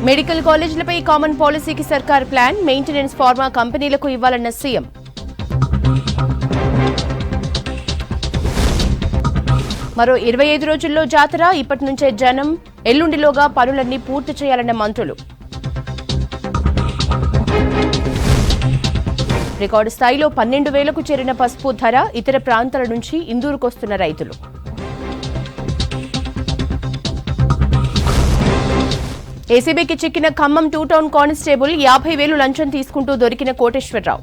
Medical కాలేజీలపై common పాలసీకి సర్కార్ plan, maintenance pharma కంపెనీలకు ఇవ్వాలన్న సీఎం. మరో 25 రోజుల్లో జాతర, ఇప్పటి నుంచే జనం, ఎల్లుండిలోగా పనులన్నీ పూర్తి చేయాలన్న మంత్రులు. రికార్డు స్థాయిలో 12,000కు చేరిన పసుపు ధర, ఇతర ప్రాంతాల నుంచి ఇందూరుకొస్తున్న రైతులు. ఏసీబీకి చిక్కిన ఖమ్మం 2 టౌన్ కానిస్టేబుల్, 50,000 లంచం తీసుకుంటూ దొరికిన కోటేశ్వరరావు.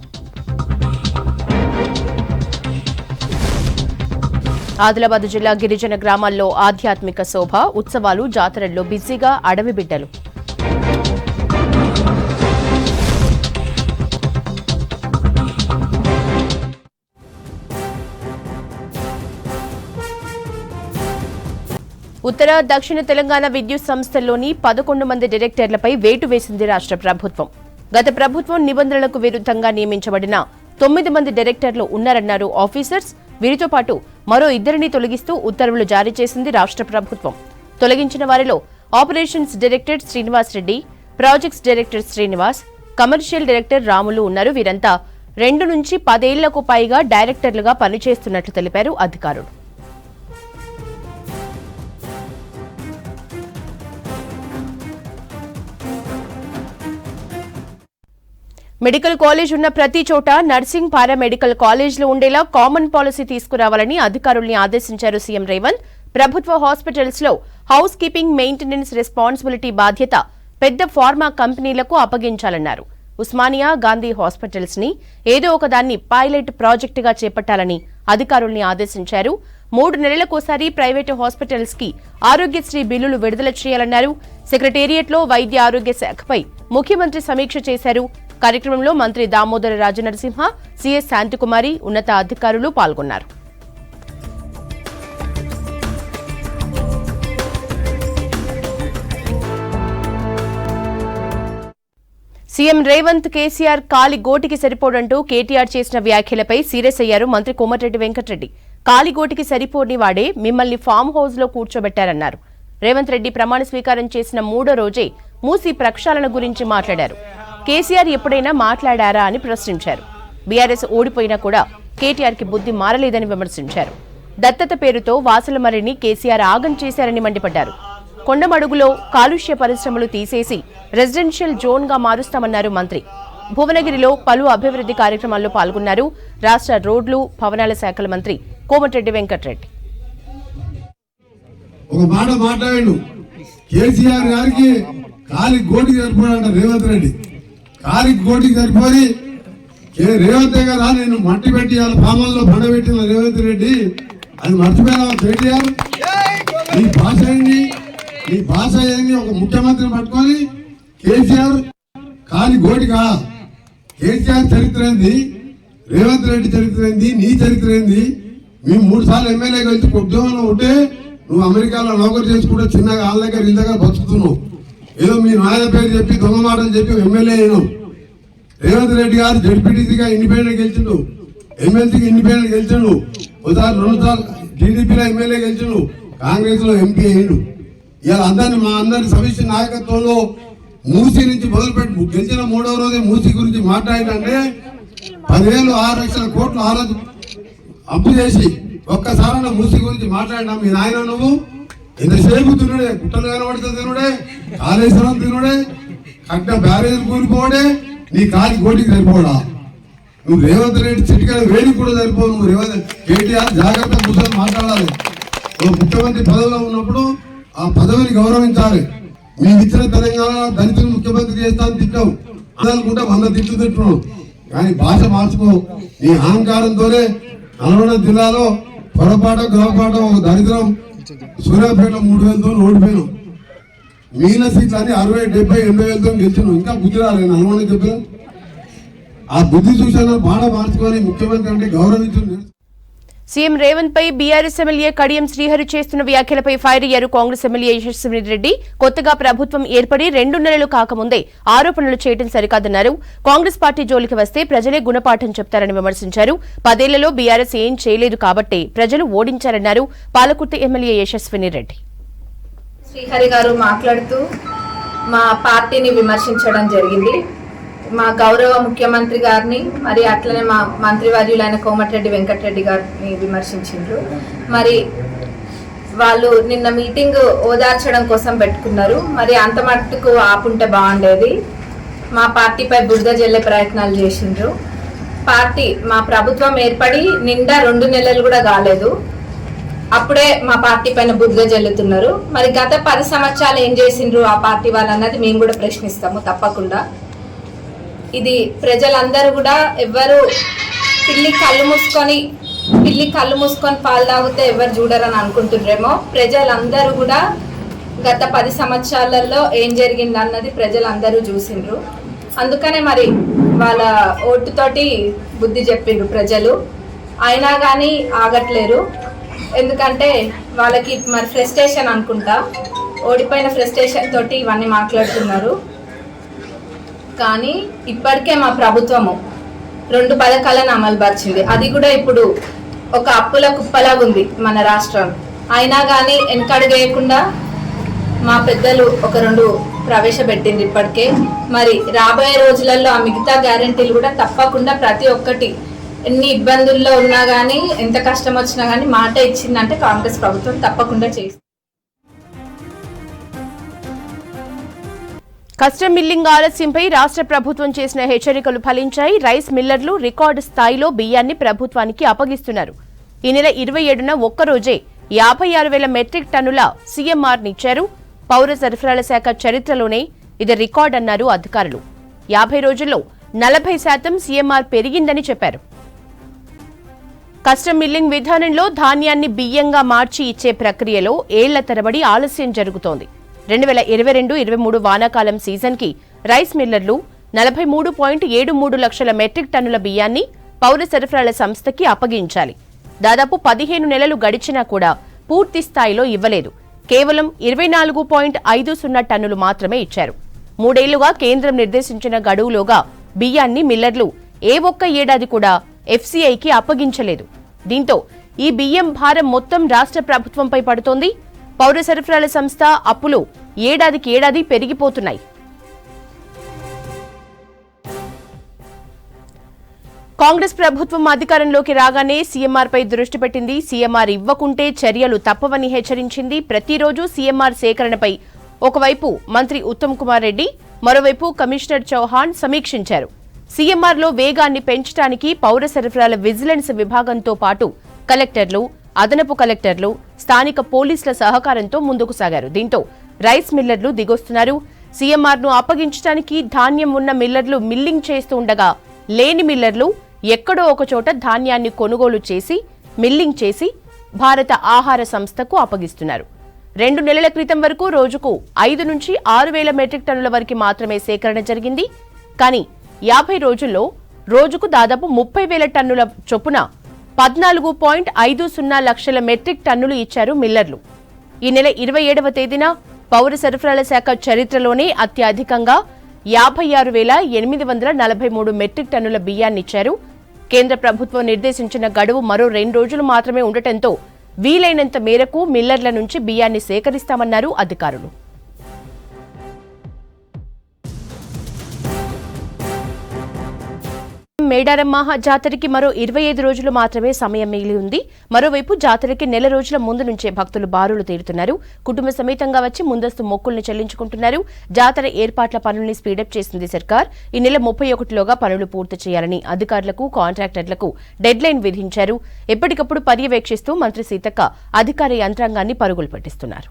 ఆదిలాబాద్ జిల్లా గిరిజన గ్రామాల్లో ఆధ్యాత్మిక శోభ, ఉత్సవాలు, జాతరల్లో బిజీగా అడవి బిడ్డలు. ఉత్తర దక్షిణ తెలంగాణ విద్యుత్ సంస్థల్లోని 11 మంది డైరెక్టర్లపై వేటు వేసింది రాష్ట్ర ప్రభుత్వం. గత ప్రభుత్వం నిబంధనలకు విరుద్ధంగా నియమించబడిన 9 మంది డైరెక్టర్లు ఉన్నారన్నారు ఆఫీసర్స్. వీరితో పాటు మరో 2ని తొలగిస్తూ ఉత్తర్వులు జారీ చేసింది రాష్ట్ర ప్రభుత్వం. తొలగించిన వారిలో operations director Srinivas Reddy, projects director Srinivas, commercial director Ramulu ఉన్నారు. వీరంతా 2 నుంచి 10 ఏళ్లకు పైగా డైరెక్టర్లుగా పనిచేస్తున్నట్లు తెలిపారు అధికారులు. మెడికల్ కాలేజ్ ఉన్న ప్రతి చోట నర్సింగ్, పారామెడికల్ కాలేజీలు ఉండేలా కామన్ పాలసీ తీసుకురావాలని అధికారుల్ని ఆదేశించారు సీఎం రేవంత్. ప్రభుత్వ హాస్పిటల్స్ లో హౌస్ కీపింగ్, మెయింటెనెన్స్ రెస్పాన్సిబిలిటీ బాధ్యత పెద్ద ఫార్మా కంపెనీలకు అప్పగించాలన్నారు. ఉస్మానియా, గాంధీ హాస్పిటల్స్ ని ఏదో ఒకదాన్ని పైలట్ ప్రాజెక్టుగా చేపట్టాలని అధికారుల్ని ఆదేశించారు. 3 నెలలకోసారి ప్రైవేటు హాస్పిటల్స్ కి ఆరోగ్యశ్రీ బిల్లులు విడుదల చేయాలన్నారు. సెక్రటేరియట్ లో వైద్య ఆరోగ్య శాఖపై ముఖ్యమంత్రి సమీక్ష చేశారు. కార్యక్రమంలో మంత్రి దామోదర రాజనరసింహ, సీఎస్ శాంతికుమారి, ఉన్నత అధికారులు పాల్గొన్నారు. సీఎం రేవంత్ కేసీఆర్ కాలి గోటికి సరిపోడంటూ కేటీఆర్ చేసిన వ్యాఖ్యలపై సీరియస్ అయ్యారు మంత్రి కోమటిరెడ్డి వెంకటరెడ్డి. కాలి గోటికి సరిపోని వాడే మిమ్మల్ని ఫామ్ హౌస్ లో కూర్చోబెట్టారన్నారు. రేవంత్ రెడ్డి ప్రమాణ స్వీకారం చేసిన 3వ రోజే మూసీ ప్రక్షాళన గురించి మాట్లాడారు. కేసీఆర్ ఎప్పుడైనా మాట్లాడారా అని ప్రశ్నించారు. బీఆర్ఎస్ ఓడిపోయినా కూడా కేటీఆర్ కి బుద్ధి మారలేదని విమర్శించారు. దత్తత పేరుతో వాసులమర్రిని కేసీఆర్ ఆగం చేశారని మండిపడ్డారు. కొండమడుగులో కాలుష్య పరిశ్రమలు తీసేసి రెసిడెన్షియల్ జోన్ గా మారుస్తామన్నారు మంత్రి. భువనగిరిలో పలు అభివృద్ధి కార్యక్రమాల్లో పాల్గొన్నారు రాష్ట్ర రోడ్లు, భవనాల శాఖల మంత్రి కోమటిరెడ్డి వెంకటరెడ్డి. ఒక మాట మాట్లాడాడు, కేసీఆర్ గారికి కాలి గోటికి సరిపోయాడంట రేవంత్ రెడ్డి. కాలి గోటికి సరిపోయి రేవంత్ గారు నేను మట్టి పెట్టి పామల్లో పండబెట్టిన రేవంత్ రెడ్డి అది మర్చిపోయినా కేటీఆర్? నీ భాష ఏంది? నీ భాష ఏంది? ఒక ముఖ్యమంత్రిని పట్టుకొని కేసీఆర్ కాలి గోటిగా? కేసీఆర్ చరిత్ర ఏంది? రేవంత్ రెడ్డి చరిత్ర ఏంది? నీ చరిత్ర ఏంది? మేము 3 సార్లు ఎమ్మెల్యేగా వచ్చి ఉద్యోగంలో ఉంటే నువ్వు అమెరికాలో నౌకరు చేసుకుంటే చిన్నగా వాళ్ళ దగ్గర వీళ్ళ దగ్గర బతుకుతున్నావు. ఏదో మీ నాయన పేరు చెప్పి దొంగ మాటలు చెప్పి ఎమ్మెల్యే అయినావు. రేవంత్ రెడ్డి గారు జడ్పీటీసీగా ఇండిపెండెంట్ గెలిచిండు, ఎమ్మెల్సీకి ఇండిపెండెంట్ గెలిచిండు, ఒకసారి 2 సార్లు టీడీపీలో ఎమ్మెల్యే గెలిచిండు, కాంగ్రెస్ లో ఎంపీ అయ్యిండు. ఇలా అందరినీ మా అందరి సమిష్టి నాయకత్వంలో మూసీ నుంచి మొదలుపెట్టి గెలిచిన 3వ రోజే మూసీ గురించి మాట్లాడిందంటే 10,000 6 లక్షల కోట్లు ఆ రోజు అప్పు చేసి ఒక్కసారి మూసీ గురించి మాట్లాడినా మీ నాయన నువ్వు ఎంతసేపు తినుడే, గుట్టలు కనబడితే తినుడే, కాళేశ్వరం తినుడే, కట్ట బ్యారేజ్ కూలిపోవడే, నీ కాలి గోటికి సరిపోడా? నువ్వు రేవంత్ రెడ్డి చిటికల వేడికి కూడా సరిపోవు. నువ్వు రేవంత్ కేటీఆర్ జాగ్రత్త కూర్చొని మాట్లాడాలి. ముఖ్యమంత్రి పదవిలో ఉన్నప్పుడు ఆ పదవిని గౌరవించాలి. మేము ఇచ్చిన తెలంగాణ దళితులు ముఖ్యమంత్రి చేస్తాను తిట్టావు అనుకుంటే 100 తిట్లు తిట్టున్నావు. కానీ భాష మార్చుకో. నీ అహంకారంతోనే నల్గొండ జిల్లాలో పొరపాటు గ్రహపాటు ఒక దరిద్రం సూర్యాపేట 3,000తో ఓడిపోయాను. మిగిలిన సీట్లు అని 60, 70, 80,000తో గెలిచినావు. ఇంకా బుద్ధి రాలేదు నల్గొండ చెప్పిన ఆ బుద్ధి చూసాను. బాణ మార్చుకొని ముఖ్యమంత్రి అంటే గౌరవించు. సీఎం రేవంత్ పై బీఆర్ఎస్ ఎమ్మెల్యే కడియం శ్రీహరి చేస్తున్న వ్యాఖ్యలపై ఫైర్ అయ్యారు కాంగ్రెస్ ఎమ్మెల్యే యశస్విని రెడ్డి. కొత్తగా ప్రభుత్వం ఏర్పడి 2 నెలలు కాకముందే ఆరోపణలు చేయడం సరికాదన్నారు. కాంగ్రెస్ పార్టీ జోలికి వస్తే ప్రజలే గుణపాఠం చెప్తారని విమర్శించారు. 10 ఏళ్లలో బీఆర్ఎస్ ఏం చేయలేదు కాబట్టి ప్రజలు ఓడించారన్నారు పాలకుర్తి ఎమ్మెల్యే యశస్విని రెడ్డి. శ్రీహరి గారు మాట్లాడుతూ మా పార్టీని విమర్శించడం జరిగింది. మా గౌరవ ముఖ్యమంత్రి గారిని మరి అట్లనే మా మంత్రివర్యులైన కోమటిరెడ్డి వెంకటరెడ్డి గారిని విమర్శించారు. మరి వాళ్ళు నిన్న మీటింగ్ ఓదార్చడం కోసం పెట్టుకున్నారు. మరి అంత మట్టుకు ఆపుంటే బాగుండేది. మా పార్టీపై బురద జల్లే ప్రయత్నాలు చేసిండ్రు. పార్టీ మా ప్రభుత్వం ఏర్పడి నిండా 2 నెలలు కూడా కాలేదు, అప్పుడే మా పార్టీ పైన బురద జల్లుతున్నారు. మరి గత 10 సంవత్సరాలు ఏం చేసిండ్రు ఆ పార్టీ వాళ్ళు అన్నది మేము కూడా ప్రశ్నిస్తాము తప్పకుండా. ఇది ప్రజలందరూ కూడా ఎవ్వరు పిల్లి కళ్ళు మూసుకొని పాలు తాగితే ఎవరు చూడరని అనుకుంటున్నారేమో. ప్రజలందరూ కూడా గత 10 సంవత్సరాలలో ఏం జరిగింది అన్నది ప్రజలందరూ చూసిండ్రు. అందుకనే మరి వాళ్ళ ఓటుతోటి బుద్ధి చెప్పిండ్రు ప్రజలు. అయినా కానీ ఆగట్లేరు. ఎందుకంటే వాళ్ళకి మరి ఫ్రస్ట్రేషన్ అనుకుంటా, ఓడిపోయిన ఫ్రస్ట్రేషన్ తోటి ఇవన్నీ మాట్లాడుతున్నారు. కానీ ఇప్పటికే మా ప్రభుత్వము 2 పథకాలను అమలుపరిచింది. అది కూడా ఇప్పుడు ఒక అప్పుల కుప్పలాగా ఉంది మన రాష్ట్రం. అయినా కానీ వెనకడుగేయకుండా మా పెద్దలు ఒక 2 ప్రవేశపెట్టింది ఇప్పటికే. మరి రాబోయే రోజులలో ఆ మిగతా గ్యారెంటీలు కూడా తప్పకుండా ప్రతి ఒక్కటి ఎన్ని ఇబ్బందుల్లో ఉన్నా కానీ ఎంత కష్టం వచ్చినా కానీ మాట ఇచ్చిందంటే కాంగ్రెస్ ప్రభుత్వం తప్పకుండా చేస్తుంది. కస్టమ్ మిల్లింగ్ ఆలస్యంపై రాష్ట్ర ప్రభుత్వం చేసిన హెచ్చరికలు ఫలించాయి. రైస్ మిల్లర్లు రికార్డు స్థాయిలో బియ్యాన్ని ప్రభుత్వానికి అప్పగిస్తున్నారు. ఈ నెల 27న ఒక్కరోజే 56,000 మెట్రిక్ టన్నుల సీఎంఆర్నిచ్చారు. పౌర సరఫరాల శాఖ చరిత్రలోనే ఇది రికార్డు అన్నారు అధికారులు. 50 రోజుల్లో 40% సీఎంఆర్ పెరిగిందని చెప్పారు. కస్టమ్ మిల్లింగ్ విధానంలో ధాన్యాన్ని బియ్యంగా మార్చి ఇచ్చే ప్రక్రియలో ఏళ్ల తరబడి ఆలస్యం జరుగుతోంది. 2022-23 వానాకాలం సీజన్కి రైస్ మిల్లర్లు 43.73 లక్షల మెట్రిక్ టన్నుల బియ్యాన్ని పౌర సరఫరాల సంస్థకి అప్పగించాలి. దాదాపు 15 నెలలు గడిచినా కూడా పూర్తి స్థాయిలో ఇవ్వలేదు. కేవలం 24.50 టన్నులు మాత్రమే ఇచ్చారు. 3 ఏళ్లుగా కేంద్రం నిర్దేశించిన గడువులోగా బియ్యాన్ని మిల్లర్లు ఏ ఒక్క ఏడాది కూడా ఎఫ్సీఐకి అప్పగించలేదు. దీంతో ఈ బియ్యం భారం మొత్తం రాష్ట్ర ప్రభుత్వంపై పడుతోంది. పౌర సరఫరాల సంస్థ అప్పులు ఏడాదికి పెరిగిపోతున్నాయి. కాంగ్రెస్ ప్రభుత్వం అధికారంలోకి రాగానే సీఎంఆర్పై దృష్టి పెట్టింది. సీఎంఆర్ ఇవ్వకుంటే చర్యలు తప్పవని హెచ్చరించింది. ప్రతిరోజు సీఎంఆర్ సేకరణపై ఒకవైపు మంత్రి ఉత్తమ్ కుమార్ రెడ్డి, మరోవైపు కమిషనర్ చౌహాన్ సమీక్షించారు. సీఎంఆర్లో వేగాన్ని పెంచడానికి పౌర సరఫరాల విజిలెన్స్ విభాగంతో పాటు కలెక్టర్లు, అదనపు కలెక్టర్లు, స్థానిక పోలీసుల సహకారంతో ముందుకు సాగారు. దీంతో రైస్ మిల్లర్లు దిగొస్తున్నారు. సీఎంఆర్ను అప్పగించడానికి ధాన్యం ఉన్న మిల్లర్లు మిల్లింగ్ చేస్తూ ఉండగా, లేని మిల్లర్లు ఎక్కడో ఒకచోట ధాన్యాన్ని కొనుగోలు చేసి మిల్లింగ్ చేసి భారత ఆహార సంస్థకు అప్పగిస్తున్నారు. 2 నెలల క్రితం వరకు రోజుకు 5 నుంచి 6,000 మెట్రిక్ టన్నుల వరకు మాత్రమే సేకరణ జరిగింది. కానీ 50 రోజుల్లో రోజుకు దాదాపు 30,000 టన్నుల చొప్పున 14.50 లక్షల మెట్రిక్ టన్నులు ఇచ్చారు మిల్లర్లు. ఈ నెల 27వ తేదీన పౌర సరఫరాల శాఖ చరిత్రలోనే అత్యధికంగా 56,843 మెట్రిక్ టన్నుల బియ్యాన్నిచ్చారు. కేంద్ర ప్రభుత్వం నిర్దేశించిన గడువు మరో 2 రోజులు మాత్రమే ఉండటంతో వీలైనంత మేరకు మిల్లర్ల నుంచి బియ్యాన్ని సేకరిస్తామన్నారు అధికారులు. మేడారం మహా జాతరకి మరో 25 రోజులు మాత్రమే సమయం మిగిలి ఉంది. మరోవైపు జాతరకి నెల రోజుల ముందు నుంచే భక్తులు బారులు తీరుతున్నారు. కుటుంబ సమేతంగా వచ్చి ముందస్తు మొక్కుల్ని చెల్లించుకుంటున్నారు. జాతర ఏర్పాట్ల పనుల్ని స్పీడప్ చేసింది సర్కార్. ఈ నెల 31లోగా పనులు పూర్తి చేయాలని అధికారులకు, కాంట్రాక్టర్లకు డెడ్ లైన్ విధించారు. ఎప్పటికప్పుడు పర్యవేక్షిస్తూ మంత్రి సీతక్క అధికార యంత్రాంగాన్ని పరుగులు పెట్టిస్తున్నారు.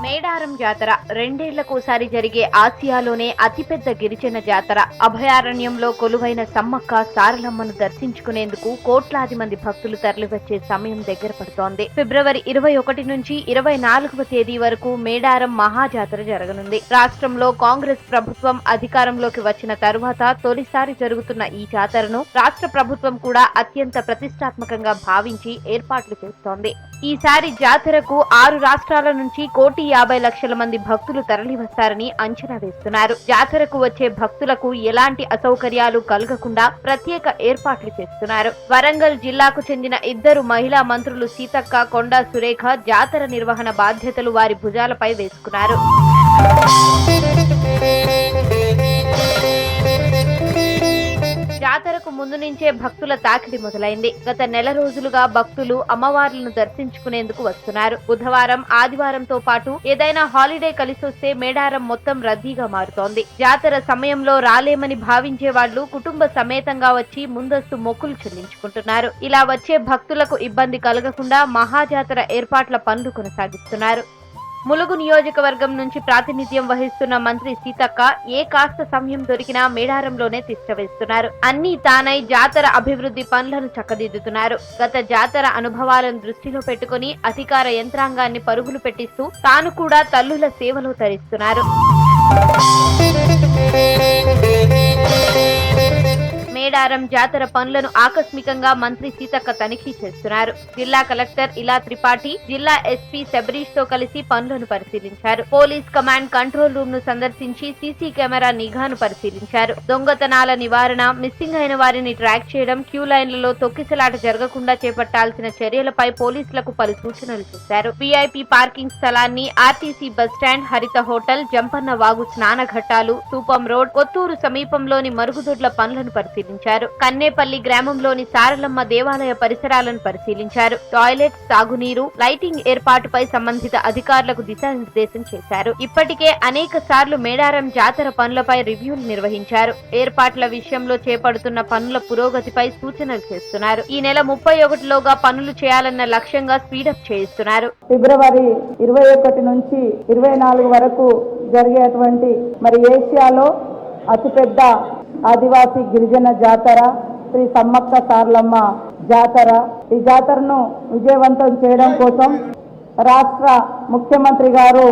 మేడారం జాతర 2 ఏళ్లకోసారి జరిగే ఆసియాలోనే అతిపెద్ద గిరిజన జాతర. అభయారణ్యంలో కొలువైన సమ్మక్క సారలమ్మను దర్శించుకునేందుకు కోట్లాది మంది భక్తులు తరలివచ్చే సమయం దగ్గర పడుతోంది. ఫిబ్రవరి 21 నుంచి 24వ తేదీ వరకు మేడారం మహాజాతర జరగనుంది. రాష్ట్రంలో కాంగ్రెస్ ప్రభుత్వం అధికారంలోకి వచ్చిన తరువాత తొలిసారి జరుగుతున్న ఈ జాతరను రాష్ట్ర ప్రభుత్వం కూడా అత్యంత ప్రతిష్టాత్మకంగా భావించి ఏర్పాట్లు చేస్తోంది. ఈసారి జాతరకు 6 రాష్ట్రాల నుంచి 1,50,00,000 మంది భక్తులు తరలివస్తారని అంచనా వేస్తున్నారు. జాతరకు వచ్చే భక్తులకు ఎలాంటి అసౌకర్యాలు కలగకుండా ప్రత్యేక ఏర్పాట్లు చేస్తున్నారు. వరంగల్ జిల్లాకు చెందిన 2 మహిళా మంత్రులు సీతక్క, కొండా సురేఖ జాతర నిర్వహణ బాధ్యతలు వారి భుజాలపై వేసుకున్నారు. జాతరకు ముందు నుంచే భక్తుల తాకిడి మొదలైంది. గత నెల రోజులుగా భక్తులు అమ్మవార్లను దర్శించుకునేందుకు వస్తున్నారు. బుధవారం, ఆదివారంతో పాటు ఏదైనా హాలిడే కలిసొస్తే మేడారం మొత్తం రద్దీగా మారుతోంది. జాతర సమయంలో రాలేమని భావించే వాళ్లు కుటుంబ సమేతంగా వచ్చి ముందస్తు మొక్కులు చెల్లించుకుంటున్నారు. ఇలా వచ్చే భక్తులకు ఇబ్బంది కలగకుండా మహాజాతర ఏర్పాట్ల పనులు కొనసాగిస్తున్నారు. ములుగు నియోజకవర్గం నుంచి ప్రాతినిధ్యం వహిస్తున్న మంత్రి సీతక్క కాస్త సమయం దొరికినా మేడారంలోనే తిష్టవేస్తున్నారు. అన్ని తానై జాతర అభివృద్ధి పనులను చక్కదిద్దుతున్నారు. గత జాతర అనుభవాలను దృష్టిలో పెట్టుకుని అధికార యంత్రాంగాన్ని పరుగులు పెట్టిస్తూ తాను కూడా తల్లుల సేవలో తరిస్తున్నారు. మేడారం జాతర పనులను ఆకస్మికంగా మంత్రి సీతక్క తనిఖీ చేస్తున్నారు. జిల్లా కలెక్టర్ ఇలా త్రిపాఠి, జిల్లా ఎస్పీ శబరీష్ తో కలిసి పనులను పరిశీలించారు. పోలీస్ కమాండ్ కంట్రోల్ రూమ్ ను సందర్శించి సీసీ కెమెరా నిఘాను పరిశీలించారు. దొంగతనాల నివారణ, మిస్సింగ్ అయిన వారిని ట్రాక్ చేయడం, క్యూ లైన్లలో తొక్కిసలాట జరగకుండా చేపట్టాల్సిన చర్యలపై పోలీసులకు పలు సూచనలు చేశారు. వీఐపీ పార్కింగ్ స్థలాన్ని, ఆర్టీసీ బస్టాండ్, హరిత హోటల్, జంపన్న వాగు స్నానఘట్టాలు, తూపం రోడ్, కొత్తూరు సమీపంలోని మరుగుదొడ్ల పనులను పరిశీలించారు. కన్నేపల్లి గ్రామంలోని సారలమ్మ దేవాలయ పరిసరాలను పరిశీలించారు. టాయిలెట్, సాగునీరు, లైటింగ్ ఏర్పాటుపై సంబంధిత అధికారులకు దిశానిర్దేశం చేశారు. ఇప్పటికే అనేక సార్లు మేడారం జాతర పనులపై రివ్యూలు నిర్వహించారు. ఏర్పాట్ల విషయంలో చేపడుతున్న పనుల పురోగతిపై సూచనలు చేస్తున్నారు. ఈ నెల 31లోగా పనులు చేయాలన్న లక్ష్యంగా స్పీడప్ చేయిస్తున్నారు. ఫిబ్రవరి 21 నుంచి 24 వరకు జరిగేటువంటి ఏషియాలో అతిపెద్ద ఆదివాసీ గిరిజన జాతర శ్రీ సమ్మక్క సారలమ్మ జాతర. ఈ జాతరను విజయవంతం చేయడం కోసం రాష్ట్ర ముఖ్యమంత్రి గారు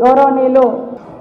గౌరవనీయులు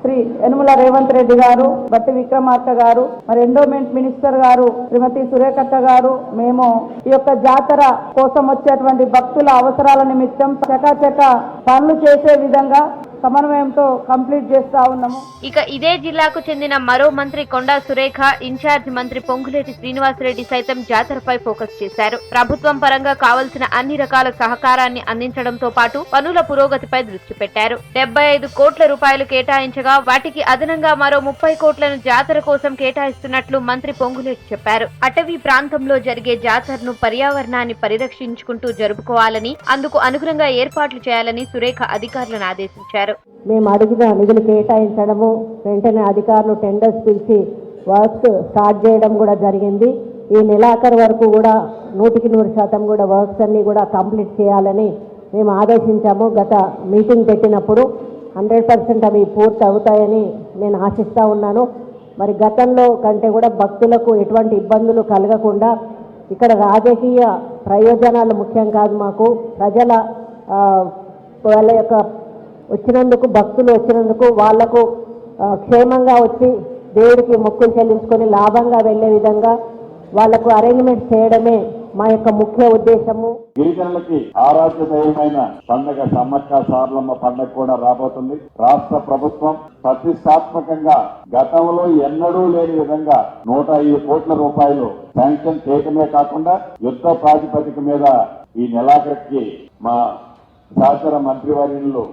శ్రీ యనుమల రేవంత్ రెడ్డి గారు, బట్టి విక్రమార్క గారు, ఎండోమెంట్ మినిస్టర్ గారు శ్రీమతి సురేఖక్క గారు, మేము ఈ యొక్క జాతర కోసం వచ్చేటువంటి భక్తుల అవసరాల నిమిత్తం చకాచక పనులు చేసే విధంగా సమన్వయంతో కంప్లీట్ చేస్తా ఉన్నాము. ఇక ఇదే జిల్లాకు చెందిన మరో మంత్రి కొండా సురేఖ, ఇన్ఛార్జ్ మంత్రి పొంగులేటి శ్రీనివాసరెడ్డి సైతం జాతరపై ఫోకస్ చేశారు. ప్రభుత్వం పరంగా కావలసిన అన్ని రకాల సహకారాన్ని అందించడంతో పాటు పనుల పురోగతిపై దృష్టి పెట్టారు. 75 కోట్ల రూపాయలు కేటాయించగా వాటికి అదనంగా మరో 30 కోట్లను జాతర కోసం కేటాయిస్తున్నట్లు మంత్రి పొంగులేటి చెప్పారు. అటవీ ప్రాంతంలో జరిగే జాతరను పర్యావరణాన్ని పరిరక్షించుకుంటూ జరుపుకోవాలని, అందుకు అనుగుణంగా ఏర్పాట్లు చేయాలని సురేఖ అధికారులను ఆదేశించారు. మేము అడిగిన నిధులు కేటాయించడము, వెంటనే అధికారులు టెండర్స్ పిలిచి వర్క్స్ స్టార్ట్ చేయడం కూడా జరిగింది. ఈ నెలాఖరు వరకు కూడా 100% కూడా వర్క్స్ అన్ని కూడా కంప్లీట్ చేయాలని మేము ఆదేశించాము. గత మీటింగ్ పెట్టినప్పుడు 100% అవి పూర్తి అవుతాయని నేను ఆశిస్తూ ఉన్నాను. గతంలో కంటే కూడా భక్తులకు ఎటువంటి ఇబ్బందులు కలగకుండా, ఇక్కడ రాజకీయ ప్రయోజనాలు ముఖ్యం కాదు, మాకు ప్రజల వాళ్ళ యొక్క వచ్చినందుకు, భక్తులు వచ్చినందుకు వాళ్లకు క్షేమంగా వచ్చి దేవుడికి మొక్కులు చెల్లించుకొని లాభంగా వెళ్లే విధంగా వాళ్లకు అరేంజ్మెంట్ చేయడమే మా యొక్క ముఖ్య ఉద్దేశము. గిరిజనులకి ఆరాధ్య దైవమైన పండుగ సమ్మక్క సారలమ్మ పండుగ కూడా రాబోతుంది. రాష్ట్ర ప్రభుత్వం ప్రతిష్టాత్మకంగా గతంలో ఎన్నడూ లేని విధంగా 105 కోట్ల రూపాయలు శాంక్షన్ చేయడమే కాకుండా యుద్ధ ప్రాతిపదిక మీద ఈ నెలాఖరికి మా సహచర మంత్రివర్యులు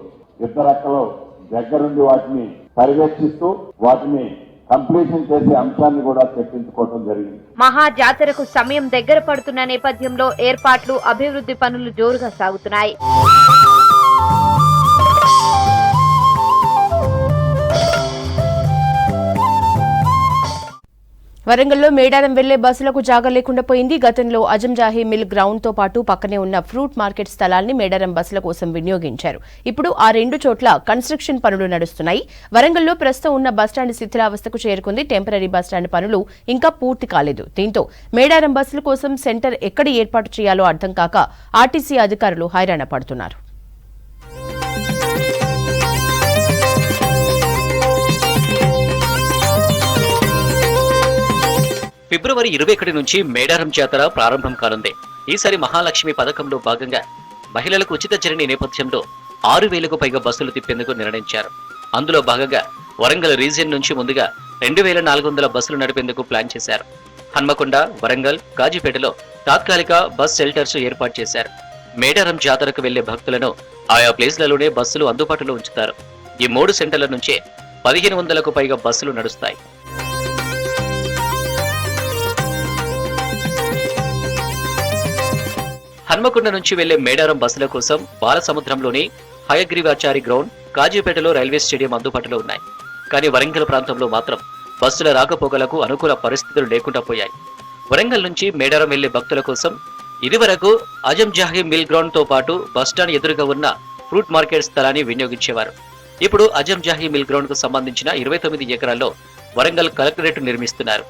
ఇద్దరక్కలు దగ్గరుండి వాటిని పర్యవేక్షిస్తూ వాటిని కంప్లీషన్ చేసే అంశాన్ని కూడా చర్చించుకోవడం జరిగింది. మహా జాతరకు సమయం దగ్గర పడుతున్న నేపథ్యంలో ఏర్పాట్లు, అభివృద్ధి పనులు జోరుగా సాగుతున్నాయి. వరంగల్లో మేడారం వెళ్లే బస్సులకు జాగా లేకుండా పోయింది. గతంలో అజంజాహీ మిల్ గ్రౌండ్ తో పాటు పక్కనే ఉన్న ఫ్రూట్ మార్కెట్ స్థలాన్ని మేడారం బస్సుల కోసం వినియోగించారు. ఇప్పుడు ఆ 2 చోట్ల కన్స్ట్రక్షన్ పనులు నడుస్తున్నాయి. వరంగల్లో ప్రస్తుతం ఉన్న బస్టాండ్ శిథిలావస్థకు చేరుకుంది. టెంపరీ బస్టాండ్ పనులు ఇంకా పూర్తి కాలేదు. దీంతో మేడారం బస్సుల కోసం సెంటర్ ఎక్కడ ఏర్పాటు చేయాలో అర్థం కాక ఆర్టీసీ అధికారులు హైరాణ పడుతున్నారు. ఫిబ్రవరి 21 నుంచి మేడారం జాతర ప్రారంభం కానుంది. ఈసారి మహాలక్ష్మి పథకంలో భాగంగా మహిళలకు ఉచిత జర్నీ నేపథ్యంలో 6,000కు పైగా బస్సులు తిప్పేందుకు నిర్ణయించారు. అందులో భాగంగా వరంగల్ రీజియన్ నుంచి ముందుగా 2400 బస్సులు నడిపేందుకు ప్లాన్ చేశారు. హన్మకొండ, వరంగల్, కాజీపేటలో తాత్కాలిక బస్ షెల్టర్స్ ఏర్పాటు చేశారు. మేడారం జాతరకు వెళ్లే భక్తులను ఆయా ప్లేస్లలోనే బస్సులు అందుబాటులో ఉంచుతారు. ఈ 3 సెంటర్ల నుంచే 1500కు పైగా బస్సులు నడుస్తాయి. హన్మకొండ నుంచి వెళ్లే మేడారం బస్సుల కోసం బాలసముద్రంలోని హయగ్రీవాచారి గ్రౌండ్, కాజీపేటలో రైల్వే స్టేడియం అందుబాటులో ఉన్నాయి. కానీ వరంగల్ ప్రాంతంలో మాత్రం బస్సుల రాకపోకలకు అనుకూల పరిస్థితులు లేకుండా పోయాయి. వరంగల్ నుంచి మేడారం వెళ్లే భక్తుల కోసం ఇదివరకు అజంజాహి మిల్ గ్రౌండ్ తో పాటు బస్టాండ్ ఎదురుగా ఉన్న ఫ్రూట్ మార్కెట్ స్థలాన్ని వినియోగించేవారు. ఇప్పుడు అజంజాహి మిల్ గ్రౌండ్ కు సంబంధించిన 29 ఎకరాల్లో వరంగల్ కలెక్టరేట్ నిర్మిస్తున్నారు.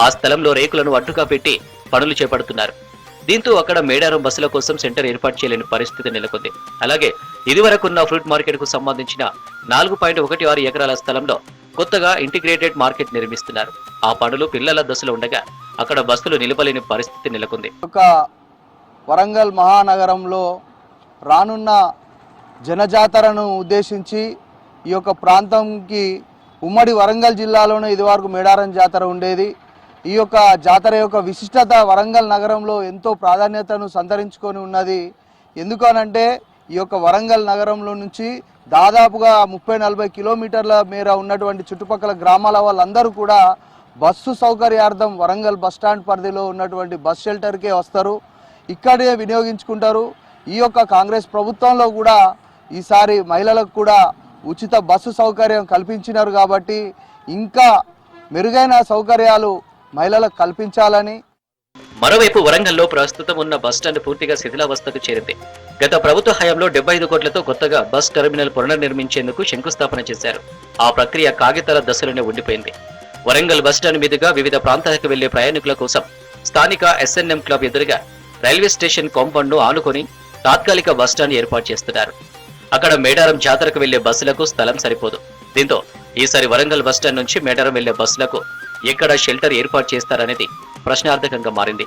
ఆ స్థలంలో రేకులను అడ్డుగా పెట్టి పనులు చేపడుతున్నారు. దీంతో అక్కడ మేడారం బస్సుల కోసం సెంటర్ ఏర్పాటు చేయలేని పరిస్థితి నెలకొంది. అలాగే ఇదివరకున్న ఫ్రూట్ మార్కెట్ కు సంబంధించిన 4.16 ఎకరాల స్థలంలో కొత్తగా ఇంటిగ్రేటెడ్ మార్కెట్ నిర్మిస్తున్నారు. ఆ పనులు పిల్లల దశలో ఉండగా అక్కడ బస్సులు నిలబలేని పరిస్థితి నెలకొంది. వరంగల్ మహానగరంలో రానున్న జనజాతరను ఉద్దేశించి ఈ యొక్క ప్రాంతంకి ఉమ్మడి వరంగల్ జిల్లాలోనే ఇదివరకు మేడారం జాతర ఉండేది. ఈ యొక్క జాతర యొక్క విశిష్టత వరంగల్ నగరంలో ఎంతో ప్రాధాన్యతను సంతరించుకొని ఉన్నది. ఎందుకనంటే ఈ యొక్క వరంగల్ నగరంలో నుంచి దాదాపుగా 30-40 కిలోమీటర్ల మేర ఉన్నటువంటి చుట్టుపక్కల గ్రామాల వాళ్ళందరూ కూడా బస్సు సౌకర్యార్థం వరంగల్ బస్టాండ్ పరిధిలో ఉన్నటువంటి బస్ షెల్టర్కే వస్తారు, ఇక్కడే వినియోగించుకుంటారు. ఈ యొక్క కాంగ్రెస్ ప్రభుత్వంలో కూడా ఈసారి మహిళలకు కూడా ఉచిత బస్సు సౌకర్యం కల్పించినారు. కాబట్టి ఇంకా మెరుగైన సౌకర్యాలు మహిళలకు కల్పించాలని. మరోవైపు వరంగల్లో ప్రస్తుతం ఉన్న బస్టాండ్ పూర్తిగా శిథిలావస్థకు చేరింది. గత ప్రభుత్వ హయాంలో 75 కోట్లతో కొత్తగా బస్ టెర్మినల్ పునర్నిర్మించేందుకు శంకుస్థాపన చేశారు. ఆ ప్రక్రియ కాగితాల దశలోనే ఉండిపోయింది. వరంగల్ బస్టాండ్ మీదుగా వివిధ ప్రాంతాలకు వెళ్లే ప్రయాణికుల కోసం స్థానిక SNM క్లబ్ ఎదురుగా రైల్వే స్టేషన్ కాంపౌండ్ ను ఆనుకొని తాత్కాలిక బస్టాండ్ ఏర్పాటు చేస్తున్నారు. అక్కడ మేడారం జాతరకు వెళ్లే బస్సులకు స్థలం సరిపోదు. దీంతో ఈసారి వరంగల్ బస్టాండ్ నుంచి మేడారం వెళ్లే బస్సులకు ఎక్కడ షెల్టర్ ఏర్పాటు చేస్తారనేది ప్రశ్నార్థకంగా మారింది.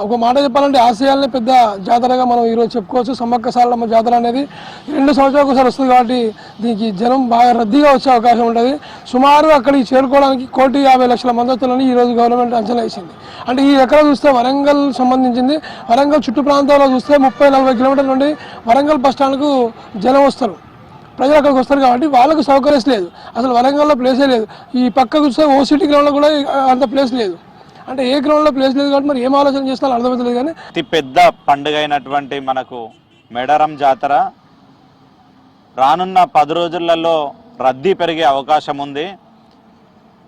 ఒక మాట చెప్పాలంటే ఆసియాలోనే పెద్ద జాతరగా మనం ఈరోజు చెప్పుకోవచ్చు. సమ్మక్క సారలమ్మ జాతర అనేది 2 సంవత్సరాలకు ఒకసారి వస్తుంది కాబట్టి దీనికి జనం బాగా రద్దీగా వచ్చే అవకాశం ఉంటుంది. సుమారు అక్కడికి చేరుకోవడానికి 1,50,00,000 మంది వస్తుందని ఈరోజు గవర్నమెంట్ అంచనా వేసింది. అంటే ఈ ఎక్కడ చూస్తే వరంగల్ సంబంధించింది, వరంగల్ చుట్టూ ప్రాంతాల్లో చూస్తే 30-40 కిలోమీటర్ల నుండి వరంగల్ బస్టాండ్కు జనం వస్తారు, ప్రజలు అక్కడికి వస్తారు. కాబట్టి వాళ్ళకు సౌకర్యం లేదు, అసలు వరంగల్లో ప్లేసే లేదు. ఈ పక్క చూస్తే ఓసిటీ గ్రౌండ్లో కూడా అంత ప్లేస్ లేదు. అంటే ఏ గ్రౌండ్లో ప్లేస్ లేదు కాబట్టి మరి ఏం ఆలోచన చేస్తున్నా అర్థమవుతలేదు. కానీ అతి పెద్ద పండుగ అయినటువంటి మనకు మేడారం జాతర రానున్న 10 రోజులలో రద్దీ పెరిగే అవకాశం ఉంది.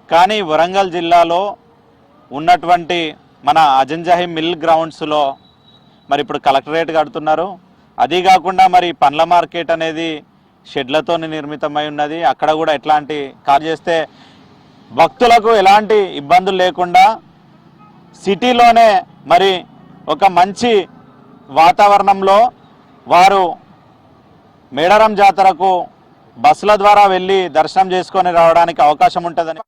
కానీ వరంగల్ జిల్లాలో ఉన్నటువంటి మన అజంజాహి మిల్ గ్రౌండ్స్లో మరి ఇప్పుడు కలెక్టరేట్ కడుతున్నారు. అది కాకుండా మరి పండ్ల మార్కెట్ అనేది షెడ్లతో నిర్మితమై ఉన్నది. అక్కడ కూడా ఎట్లాంటి కాల్ చేస్తే భక్తులకు ఎలాంటి ఇబ్బందులు లేకుండా సిటీలోనే మరి ఒక మంచి వాతావరణంలో వారు మేడారం జాతరకు బస్సుల ద్వారా వెళ్లి దర్శనం చేసుకొని రావడానికి అవకాశం ఉంటుందని.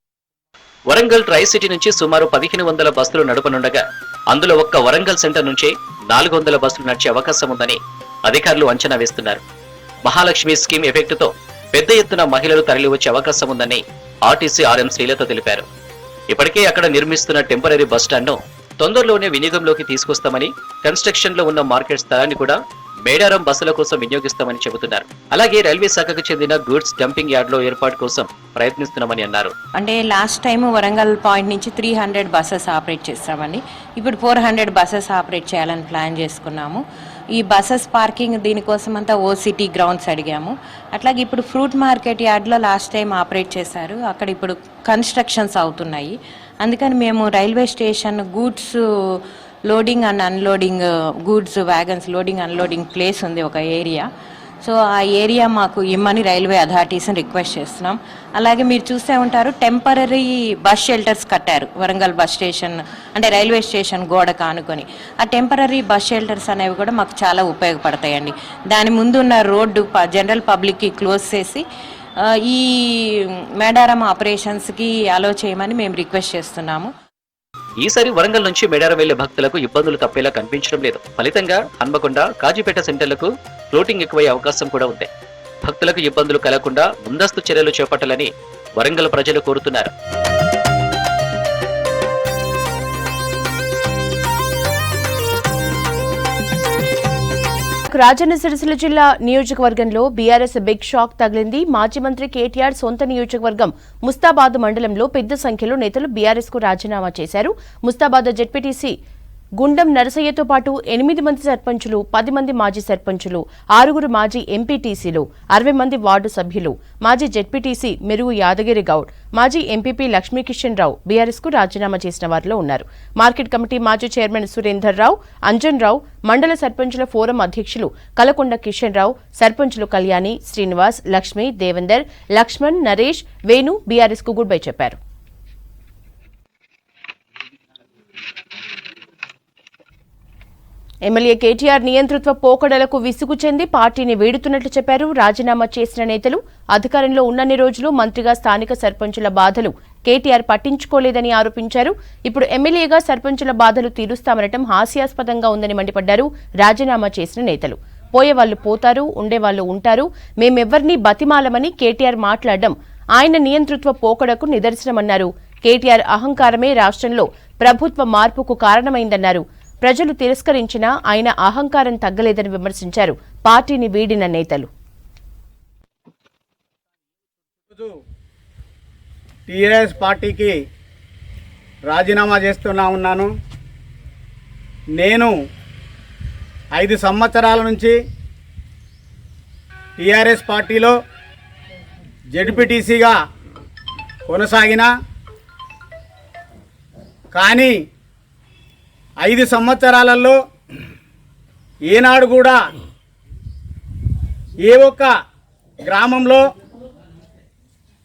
వరంగల్ ట్రై సిటీ నుంచి సుమారు 1500 బస్సులు నడపనుండగా అందులో ఒక్క వరంగల్ సెంటర్ నుంచే 400 బస్సులు నడిచే అవకాశం ఉందని అధికారులు అంచనా వేస్తున్నారు. మహాలక్ష్మి స్కీమ్ ఎఫెక్ట్ తో పెద్ద ఎత్తున మహిళలు తరలి వచ్చే అవకాశం ఉందని ఆర్టీసీ RM శ్రీలత తెలిపారు. ఇప్పటికే అక్కడ నిర్మిస్తున్న టెంపరీ బస్టాండ్ ను తొందరలోనే వినియోగంలోకి తీసుకొస్తామని, కన్స్ట్రక్షన్ లో ఉన్న మార్కెట్ స్థలాన్ని కూడా మేడారం బస్సుల కోసం వినియోగిస్తామని చెబుతున్నారు. అలాగే రైల్వే శాఖకు చెందిన గూడ్స్ డంపింగ్ యార్డ్ లో ఏర్పాటు కోసం ప్రయత్నిస్తున్నామని అన్నారు. అంటే లాస్ట్ టైం వరంగల్ పాయింట్ నుంచి 300 బస్సెస్ ఆపరేట్ చేస్తామండి. ఇప్పుడు 400 బస్సెస్ ఆపరేట్ చేయాలని ప్లాన్ చేసుకున్నాము. ఈ బస్సెస్ పార్కింగ్ దీనికోసం అంతా ఓసిటీ గ్రౌండ్స్ అడిగాము. అట్లాగే ఇప్పుడు ఫ్రూట్ మార్కెట్ యార్డ్లో లాస్ట్ టైం ఆపరేట్ చేశారు, అక్కడ ఇప్పుడు కన్స్ట్రక్షన్స్ అవుతున్నాయి. అందుకని మేము railway station goods loading and unloading, goods wagons loading unloading place ఉంది ఒక ఏరియా. సో ఆ ఏరియా మాకు ఇమ్మని రైల్వే అథారిటీస్ని రిక్వెస్ట్ చేస్తున్నాం. అలాగే మీరు చూసే ఉంటారు టెంపరీ బస్ షెల్టర్స్ కట్టారు వరంగల్ బస్ స్టేషన్ అంటే రైల్వే స్టేషన్ గోడ కానుకొని. ఆ టెంపరీ బస్ షెల్టర్స్ అనేవి కూడా మాకు చాలా ఉపయోగపడతాయండి. దాని ముందు ఉన్న రోడ్డు జనరల్ పబ్లిక్కి క్లోజ్ చేసి ఈ మేడారం ఆపరేషన్స్కి అలో చేయమని మేము రిక్వెస్ట్ చేస్తున్నాము. ఈసారి వరంగల్ నుంచి మేడారం వెళ్లే భక్తులకు ఇబ్బందులు తప్పేలా కనిపించడం లేదు. ఫలితంగా హన్మకొండ, కాజీపేట సెంటర్లకు ఫ్లోటింగ్ ఎక్కువయ్యే అవకాశం కూడా ఉంది. భక్తులకు ఇబ్బందులు కలగకుండా ముందస్తు చర్యలు చేపట్టాలని వరంగల్ ప్రజలు కోరుతున్నారు. రాజన్న సిరిసిల్ల జిల్లా నియోజకవర్గంలో బీఆర్ఎస్ బిగ్ షాక్ తగిలింది. మాజీ మంత్రి కేటీఆర్ సొంత నియోజకవర్గం ముస్తాబాద్ మండలంలో పెద్ద సంఖ్యలో నేతలు బీఆర్ఎస్ కు రాజీనామా చేశారు. ముస్తాబాద్ జెడ్పీటీసీ గుండం నరసయ్యతో పాటు 8 మంది సర్పంచులు, 10 మంది మాజీ సర్పంచులు, 6 మాజీ ఎంపీటీసీలు, 60 మంది వార్డు సభ్యులు, మాజీ జెడ్పీటీసీ మెరుగు యాదగిరి గౌడ్, మాజీ ఎంపీపీ లక్ష్మీకిషన్ రావు బీఆర్ఎస్ కు రాజీనామా చేసిన వారిలో ఉన్నారు. మార్కెట్ కమిటీ మాజీ చైర్మన్ సురేందర్ రావు, అంజన్ రావు, మండల సర్పంచుల ఫోరం అధ్యక్షులు కలకొండ కిషన్ రావు, సర్పంచులు కళ్యాణి, శ్రీనివాస్, లక్ష్మి, దేవేందర్, లక్ష్మణ్, నరేష్, వేణు బీఆర్ఎస్ కు గుడ్ బై చెప్పారు. ఎమ్మెల్యే కేటీఆర్ నియంతృత్వ పోకడలకు విసుగు చెంది పార్టీని వీడుతున్నట్లు చెప్పారు. రాజీనామా చేసిన నేతలు అధికారంలో ఉన్నన్ని రోజులు మంత్రిగా స్థానిక సర్పంచుల బాధలు కేటీఆర్ పట్టించుకోలేదని ఆరోపించారు. ఇప్పుడు ఎమ్మెల్యేగా సర్పంచుల బాధలు తీరుస్తామనటం హాస్యాస్పదంగా ఉందని మండిపడ్డారు. రాజీనామా చేసిన నేతలు పోయేవాళ్లు పోతారు, ఉండేవాళ్లు ఉంటారు, మేమెవ్వరినీ బతిమాలమని కేటీఆర్ మాట్లాడడం ఆయన నియంతృత్వ పోకడకు నిదర్శనమన్నారు. కేటీఆర్ అహంకారమే రాష్ట్రంలో ప్రభుత్వ మార్పుకు కారణమైందన్నారు. ప్రజలు తిరస్కరించినా ఆయన అహంకారం తగ్గలేదని విమర్శించారు పార్టీని వీడిన నేతలు. టీఆర్ఎస్ పార్టీకి రాజీనామా చేస్తున్నా ఉన్నాను. నేను 5 సంవత్సరాల నుంచి టీఆర్ఎస్ పార్టీలో జెడ్పీటీసీగా కొనసాగిన, కానీ 5 సంవత్సరాలలో ఏనాడు కూడా ఏ ఒక్క గ్రామంలో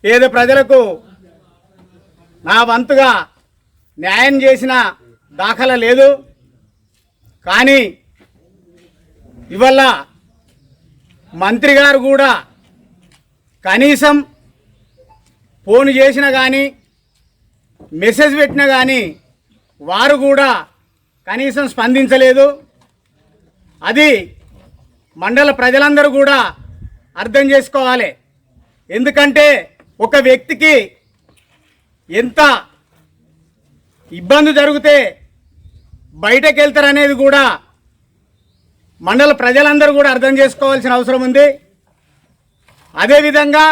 పేద ప్రజలకు నా వంతుగా న్యాయం చేసిన దాఖలా లేదు. కానీ ఇవాళ మంత్రి గారు కూడా కనీసం ఫోన్ చేసినా కానీ మెసేజ్ పెట్టినా కానీ వారు కూడా కనీసం స్పందించలేదు. అది మండల ప్రజలందరూ కూడా అర్థం చేసుకోవాలి. ఎందుకంటే ఒక వ్యక్తికి ఎంత ఇబ్బంది జరిగితే బయటకు వెళ్తారనేది కూడా మండల ప్రజలందరూ కూడా అర్థం చేసుకోవాల్సిన అవసరం ఉంది. అదేవిధంగా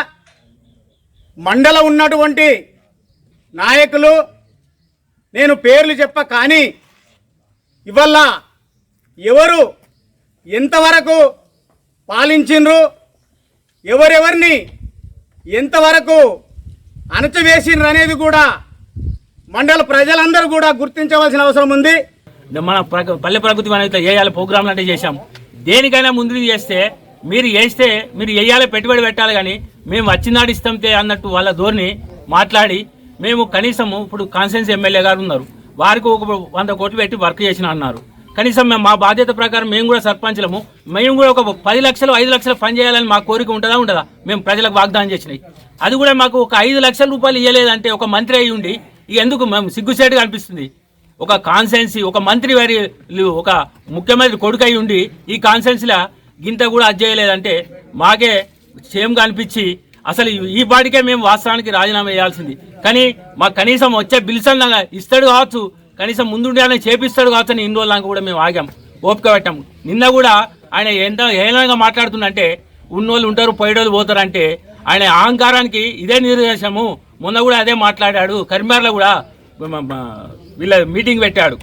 మండల ఉన్నటువంటి నాయకులు నేను పేర్లు చెప్ప, కానీ ఇవాళ ఎవరు ఎంతవరకు పాలించిండ్రు, ఎవరెవరిని ఎంతవరకు అణచివేసిండ్రు అనేది కూడా మండల ప్రజలందరూ కూడా గుర్తించవలసిన అవసరం ఉంది. మన పల్లె ప్రకృతి మనం ఇట్లా వేయాలి ప్రోగ్రాంలు అంటే చేశాం. దేనికైనా ముందు చేస్తే మీరు వేయాలి, పెట్టుబడి పెట్టాలి, కానీ మేము వచ్చినాడు ఇస్తాంతే అన్నట్టు వాళ్ళ ధోరణి మాట్లాడి మేము కనీసము ఇప్పుడు కాన్స్టిట్యున్సీ ఎమ్మెల్యే గారు ఉన్నారు, వారికి ఒక 100 కోట్లు పెట్టి వర్క్ చేసిన అన్నారు. కనీసం మేము మా బాధ్యత ప్రకారం మేము కూడా సర్పంచ్లము, మేము కూడా ఒక 10 లక్షలు 5 లక్షలు పని చేయాలని మా కోరిక ఉంటుందా? మేము ప్రజలకు వాగ్దానం చేసినాయి. అది కూడా మాకు ఒక 5 లక్షల రూపాయలు ఇవ్వలేదంటే ఒక మంత్రి అయి ఉండి ఎందుకు మేము సిగ్గుసేటుగా అనిపిస్తుంది. ఒక కాన్స్టిట్యున్సీ ఒక మంత్రి వారి ఒక ముఖ్యమంత్రి కొడుకు అయి ఉండి ఈ కాన్స్టిట్యున్సీలో గింత కూడా అది చేయలేదంటే మాకే షేమ్గా అనిపించి అసలు ఈ పాటికే మేము వాస్తవానికి రాజీనామా చేయాల్సింది. కానీ మాకు కనీసం వచ్చే బిల్స్ అన్న ఇస్తాడు కావచ్చు, కనీసం ముందుండే చేపిస్తాడు కావచ్చు అని ఇన్ని రోజులు కూడా మేము ఆగాం, ఓపిక పెట్టాము. నిన్న కూడా ఆయన ఎంత హేళనగా మాట్లాడుతుందంటే ఉన్నోళ్ళు ఉంటారు, పోయేటోళ్ళు పోతారు అంటే ఆయన అహంకారానికి ఇదే నిదర్శనము. మొన్న కూడా అదే మాట్లాడాడు. కరీంనగర్లో కూడా వీళ్ళ మీటింగ్ పెట్టాడు,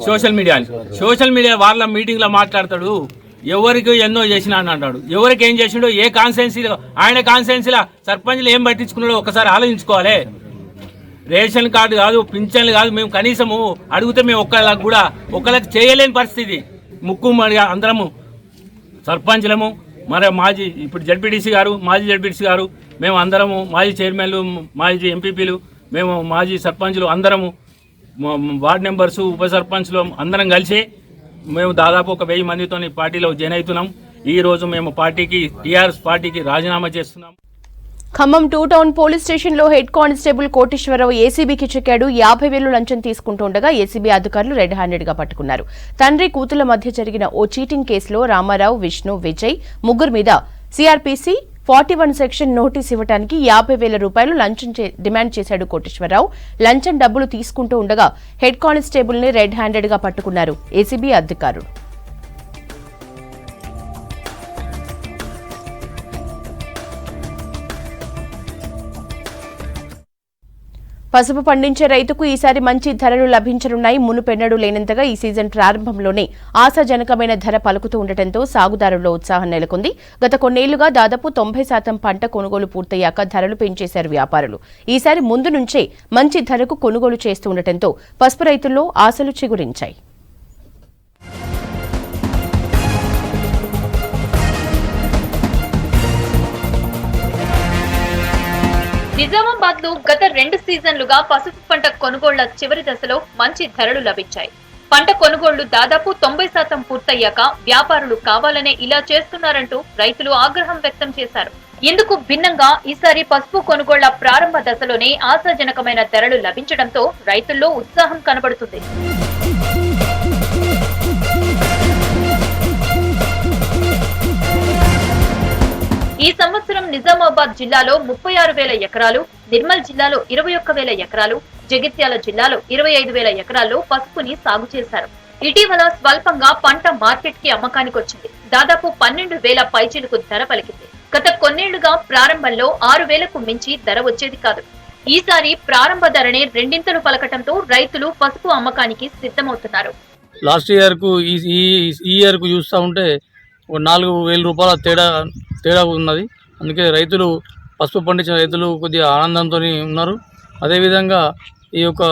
సోషల్ మీడియా వాళ్ళ మీటింగ్లో మాట్లాడతాడు. ఎవరికి ఎన్నో చేసినా అని అంటాడు. ఎవరికి ఏం చేసిండో, ఏ కాన్స్టిట్యున్సీలో ఆయన కాన్స్టిట్యున్సీలో సర్పంచ్లు ఏం పట్టించుకున్నాడో ఒకసారి ఆలోచించుకోవాలి. రేషన్ కార్డు కాదు, పింఛన్లు కాదు, మేము కనీసము అడిగితే మేము ఒకళ్ళకి చేయలేని పరిస్థితి. ముక్కుమడిగా అందరము సర్పంచ్లము, మరి ఇప్పుడు జడ్పీటీసీ గారు, మాజీ జడ్పీటీసీ గారు, మేము అందరము మాజీ చైర్మన్లు, మాజీ ఎంపీపీలు, మేము మాజీ సర్పంచ్లు అందరము, వార్డు మెంబర్సు, ఉప సర్పంచ్లు అందరం కలిసి మేము దాదాపు ఒక 1000 మందితో పార్టీలో జాయిన్ అవుతున్నాం. ఈరోజు మేము టీఆర్ఎస్ పార్టీకి రాజీనామా చేస్తున్నాం. ఖమ్మం 2 టౌన్ పోలీస్ స్టేషన్లో హెడ్ కానిస్టేబుల్ కోటేశ్వరరావు ఏసీబీకి చిక్కాడు. 50,000 లంచం తీసుకుంటుండగా ఏసీబీ అధికారులు రెడ్ హ్యాండెడ్ గా పట్టుకున్నారు. తండ్రి కూతుళ్ల మధ్య జరిగిన ఓ చీటింగ్ కేసులో రామారావు, విష్ణు, విజయ్ ముగ్గురు మీద సిఆర్పిసి 41 సెక్షన్ నోటీస్ ఇవ్వడానికి 50,000 రూపాయలు లంచం డిమాండ్ చేశాడు కోటేశ్వరరావు. లంచం డబ్బులు తీసుకుంటూ ఉండగా హెడ్ కానిస్టేబుల్ ని రెడ్ హ్యాండెడ్ గా పట్టుకున్నారు ఏసీబీ అధికారులు. పసుపు పండించే రైతుకు ఈసారి మంచి ధరలు లభించనున్నాయి. మునుపెన్నడూ లేనంతగా ఈ సీజన్ ప్రారంభంలోనే ఆశాజనకమైన ధర పలుకుతూ ఉండటంతో సాగుదారుల్లో ఉత్సాహం నెలకొంది. గత కొన్నేళ్లుగా దాదాపు 90% పంట కొనుగోలు పూర్తయ్యాక ధరలు పెంచేశారు వ్యాపారులు. ఈసారి ముందు నుంచే మంచి ధరకు కొనుగోలు చేస్తూ ఉండటంతో పసుపు రైతుల్లో ఆశలు చిగురించాయి. నిజామాబాద్ లో గత 2 సీజన్లుగా పసుపు పంట కొనుగోళ్ల చివరి దశలో మంచి ధరలు లభించాయి. పంట కొనుగోళ్లు దాదాపు 90% పూర్తయ్యాక వ్యాపారులు కావాలనే ఇలా చేస్తున్నారంటూ రైతులు ఆగ్రహం వ్యక్తం చేశారు. ఇందుకు భిన్నంగా ఈసారి పసుపు కొనుగోళ్ల ప్రారంభ దశలోనే ఆశాజనకమైన ధరలు లభించడంతో రైతుల్లో ఉత్సాహం కనబడుతుంది. ఈ సంవత్సరం నిజామాబాద్ జిల్లాలో 36,000 ఎకరాలు, నిర్మల్ జిల్లాలో 21,000 ఎకరాలు, జగిత్యాల జిల్లాలో 25,000 ఎకరాల్లో పసుపుని సాగు చేశారు. ఇటీవల స్వల్పంగా పంట మార్కెట్ కి అమ్మకానికి వచ్చింది. దాదాపు 12,000 పైచిలకు ధర పలికింది. గత కొన్నేళ్లుగా ప్రారంభంలో 6,000కు మించి ధర వచ్చేది కాదు. ఈసారి ప్రారంభ ధరనే రెండింతలు పలకటంతో రైతులు పసుపు అమ్మకానికి సిద్ధమవుతున్నారు. లాస్ట్ ఇయర్ కు ఈ ఇయర్ కు చూస్తూ ఉంటే 4,000 రూపాయల తేడా ఉన్నది. అందుకే రైతులు పసుపు పండించిన రైతులు కొద్దిగా ఆనందంతో ఉన్నారు. అదేవిధంగా ఈ యొక్క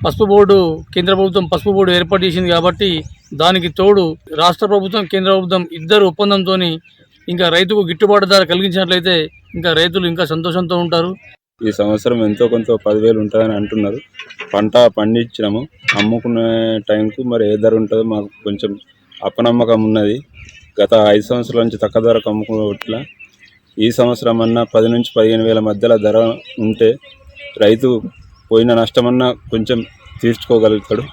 పసుపు బోర్డు కేంద్ర ప్రభుత్వం పసుపు బోర్డు ఏర్పాటు చేసింది కాబట్టి దానికి తోడు రాష్ట్ర ప్రభుత్వం కేంద్ర ప్రభుత్వం ఇద్దరు ఒప్పందంతో ఇంకా రైతుకు గిట్టుబాటు ధర కలిగించినట్లయితే ఇంకా రైతులు ఇంకా సంతోషంతో ఉంటారు. ఈ సంవత్సరం ఎంతో కొంత 10,000 ఉంటుందని అంటున్నారు. పంట పండించినాము, అమ్ముకునే టైంకు మరి ఏ ధర ఉంటుందో మాకు కొంచెం అపనమ్మకం ఉన్నది. గత 5 సంవత్సరాల నుంచి తక్కువ ధరకు అమ్ముకోవట్ల ఈ సంవత్సరం అన్నా 10 నుంచి 15,000 మధ్యలో ధర ఉంటే రైతు పోయిన నష్టమన్నా కొంచెం తీర్చుకోగలుగుతాడు.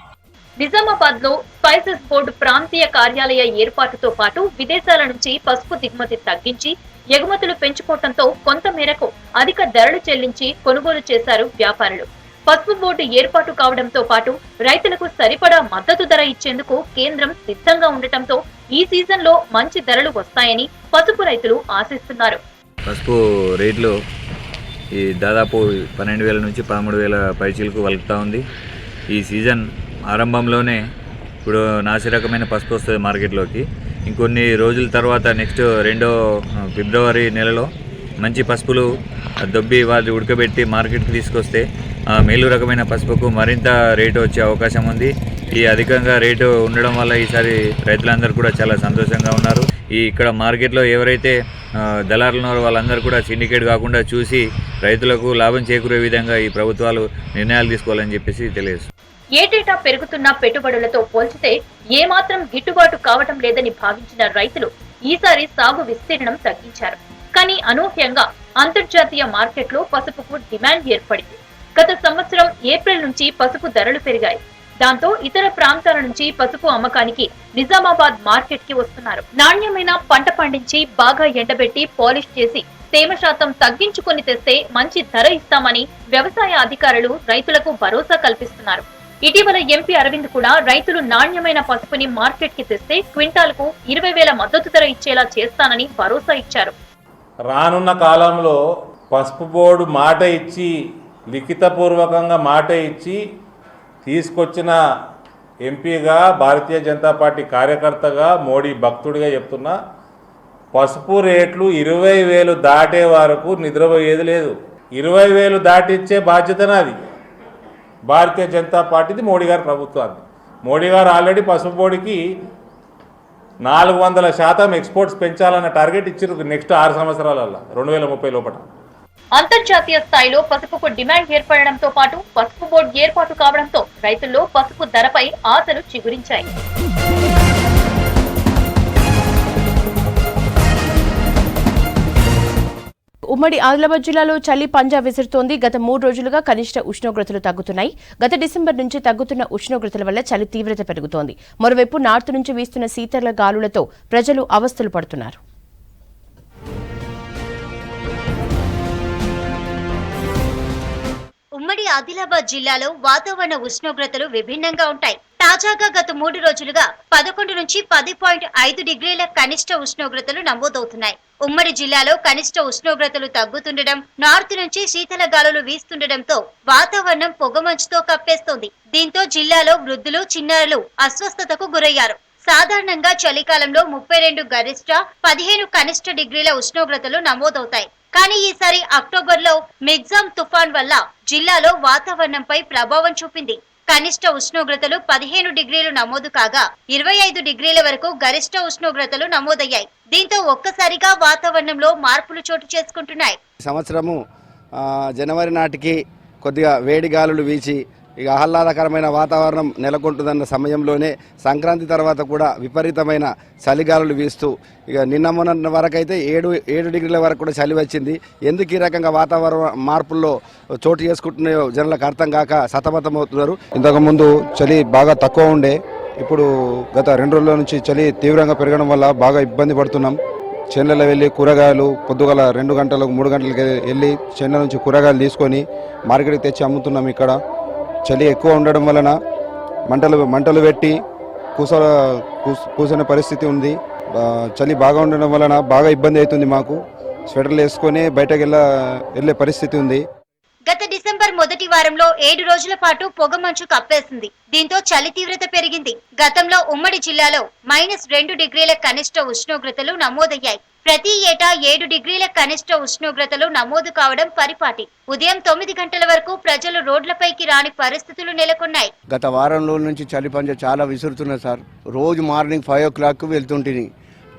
నిజామాబాద్ లో స్పైసెస్ బోర్డు ప్రాంతీయ కార్యాలయ ఏర్పాటుతో పాటు విదేశాల నుంచి పసుపు దిగుమతి తగ్గించి ఎగుమతులు పెంచుకోవడంతో కొంత మేరకు అధిక ధరలు చెల్లించి కొనుగోలు చేశారు వ్యాపారులు. పసుపు బోర్డు ఏర్పాటు కావడంతో పాటు రైతులకు సరిపడా మద్దతు ధర ఇచ్చేందుకు కేంద్రం సిద్ధంగా ఉండటంతో ఈ సీజన్ లో మంచి ధరలు వస్తాయని పసుపు రైతులు ఆశిస్తున్నారు. పసుపు రేట్లు ఈ దాదాపు 12,000 నుంచి 13,000 పైచీలకు వలుకుతా ఉంది. ఈ సీజన్ ఆరంభంలోనే ఇప్పుడు నాసి రకమైన పసుపు వస్తుంది మార్కెట్లోకి. ఇంకొన్ని రోజుల తర్వాత నెక్స్ట్ 2వ ఫిబ్రవరి నెలలో మంచి పసుపులు దొబ్బి వాటి ఉడకబెట్టి మార్కెట్కి తీసుకొస్తే మేలు రకమైన పసుపుకు మరింత రేటు వచ్చే అవకాశం ఉంది. ఈ అధికంగా రేటు ఉండడం వల్ల ఈసారి రైతులందరూ కూడా చాలా సంతోషంగా ఉన్నారు. ఇక్కడ మార్కెట్లో ఎవరైతే దళారులు ఉన్నారో వాళ్ళందరూ కూడా సిండికేట్ కాకుండా చూసి రైతులకు లాభం చేకూరే విధంగా ఈ ప్రభుత్వాలు నిర్ణయాలు తీసుకోవాలని చెప్పేసి తెలియదు. ఏటేటా పెరుగుతున్న పెట్టుబడులతో పోల్చితే ఏమాత్రం గిట్టుబాటు కావటం లేదని భావించిన రైతులు ఈసారి సాగు విస్తీర్ణం తగ్గించారు. కానీ అనూహ్యంగా అంతర్జాతీయ మార్కెట్లో పసుపుకు డిమాండ్ ఏర్పడింది. గత సంవత్సరం ఏప్రిల్ నుంచి పసుపు ధరలు పెరిగాయి. దాంతో ఇతర ప్రాంతాల నుంచి పసుపు అమ్మకానికి నిజామాబాద్ మార్కెట్ కి వస్తున్నారు. నాణ్యమైన పంట పండించి బాగా ఎండబెట్టి పాలిష్ చేసి తేమ శాతం తగ్గించుకొని తెస్తే మంచి ధర ఇస్తామని వ్యవసాయ అధికారులు రైతులకు భరోసా కల్పిస్తున్నారు. ఇటీవల ఎంపీ అరవింద్ కూడా రైతులు నాణ్యమైన పసుపుని మార్కెట్ కి తెస్తే క్వింటాల్కు 20,000 మద్దతు ధర ఇచ్చేలా చేస్తానని భరోసా ఇచ్చారు. రానున్న కాలంలో పసుపు బోర్డు మాట ఇచ్చి లిఖితపూర్వకంగా మాట ఇచ్చి తీసుకొచ్చిన ఎంపీగా భారతీయ జనతా పార్టీ కార్యకర్తగా మోడీ భక్తుడిగా చెప్తున్నా, పసుపు రేట్లు 20,000 దాటే వరకు నిద్రపోయేది లేదు. 20,000 దాటిచ్చే బాధ్యత నాది, భారతీయ జనతా పార్టీది, మోడీ గారి ప్రభుత్వాన్ని. మోడీ గారు ఆల్రెడీ పసుపు బోర్డుకి 400% ఎక్స్పోర్ట్స్ పెంచాలన్న టార్గెట్ ఇచ్చారు నెక్స్ట్ 6 సంవత్సరాలలో 2030 లోపల. అంతర్జాతీయ స్థాయిలో పసుపుకు డిమాండ్ ఏర్పడడంతో పాటు పసుపు బోర్డు ఏర్పాటు కావడంతో రైతుల్లో పసుపు ధరపై ఆశలు చిగురించాయి. ఉమ్మడి ఆదిలాబాద్ జిల్లాలో చలి పంజా విసురుతోంది. గత 3 రోజులుగా కనిష్ట ఉష్ణోగ్రతలు తగ్గుతున్నాయి. గత డిసెంబర్ నుంచి తగ్గుతున్న ఉష్ణోగ్రతల వల్ల చలి తీవ్రత పెరుగుతోంది. మరోవైపు నార్త్ నుంచి వీస్తున్న శీతల గాలులతో ప్రజలు అవస్థలు పడుతున్నారు. ఉమ్మడి ఆదిలాబాద్ జిల్లాలో వాతావరణ ఉష్ణోగ్రతలు విభిన్నంగా ఉంటాయి. తాజాగా గత 3 రోజులుగా 11 నుంచి 10.5 డిగ్రీల కనిష్ట ఉష్ణోగ్రతలు నమోదవుతున్నాయి. ఉమ్మడి జిల్లాలో కనిష్ట ఉష్ణోగ్రతలు తగ్గుతుండడం, నార్త్ నుంచి శీతల గాలులు వీస్తుండటంతో వాతావరణం పొగమంచుతో కప్పేస్తోంది. దీంతో జిల్లాలో వృద్ధులు, చిన్నారులు అస్వస్థతకు గురయ్యారు. సాధారణంగా చలికాలంలో 32 గరిష్ట, 15 కనిష్ట డిగ్రీల ఉష్ణోగ్రతలు నమోదవుతాయి. కానీ ఈసారి అక్టోబర్లో మిగ్జామ్ తుఫాన్ వల్ల జిల్లాలో వాతావరణంపై ప్రభావం చూపింది. కనిష్ట ఉష్ణోగ్రతలు 15 డిగ్రీలు నమోదు కాగా 25 డిగ్రీల వరకు గరిష్ట ఉష్ణోగ్రతలు నమోదయ్యాయి. దీంతో ఒక్కసారిగా వాతావరణంలో మార్పులు చోటు చేసుకుంటున్నాయి. సంవత్సరము జనవరి నాటికి కొద్దిగా వేడి గాలులు వీచి ఇక ఆహ్లాదకరమైన వాతావరణం నెలకొంటుందన్న సమయంలోనే సంక్రాంతి తర్వాత కూడా విపరీతమైన చలిగాలులు వీస్తూ ఇక నిన్న మొన్న వరకైతే 7 డిగ్రీల వరకు కూడా చలి వచ్చింది. ఎందుకు ఈ రకంగా వాతావరణ మార్పుల్లో చోటు చేసుకుంటున్నాయో జనులకు అర్థం కాక సతమతమవుతున్నారు. ఇంతకుముందు చలి బాగా తక్కువ ఉండే, ఇప్పుడు గత 2 రోజుల నుంచి చలి తీవ్రంగా పెరగడం వల్ల బాగా ఇబ్బంది పడుతున్నాం. చేనులలో వెళ్ళి కూరగాయలు పొద్దుగల 2 గంటలకు 3 గంటలకి వెళ్ళి చేనుల నుంచి కూరగాయలు తీసుకొని మార్కెట్కి తెచ్చి అమ్ముతున్నాం. ఇక్కడ చలి ఎక్కువ ఉండడం వలన మంటలు పెట్టి కూర్చునే పరిస్థితి ఉంది. చలి బాగా ఉండడం వలన బాగా ఇబ్బంది అవుతుంది. మాకు స్వెటర్లు వేసుకొని బయటకు వెళ్ళే పరిస్థితి ఉంది. గత డిసెంబర్ మొదటి వారంలో 7 రోజుల పాటు పొగమంచు కప్పేసింది. దీంతో చలి తీవ్రత పెరిగింది. గతంలో ఉమ్మడి జిల్లాలో -2 డిగ్రీల కనిష్ట ఉష్ణోగ్రతలు నమోదయ్యాయి. ప్రతి ఏటా 7 డిగ్రీల కనిష్ట ఉష్ణోగ్రతలు నమోదు కావడం పరిపాటి. ఉదయం 9 గంటల వరకు ప్రజలు రోడ్లపైకి రాని పరిస్థితులు నెలకొన్నాయి. గత వారం రోజుల నుంచి చలి పంజ చాలా విసురుతున్నది సార్. రోజు మార్నింగ్ 5 o'clock వెళ్తుంటిని.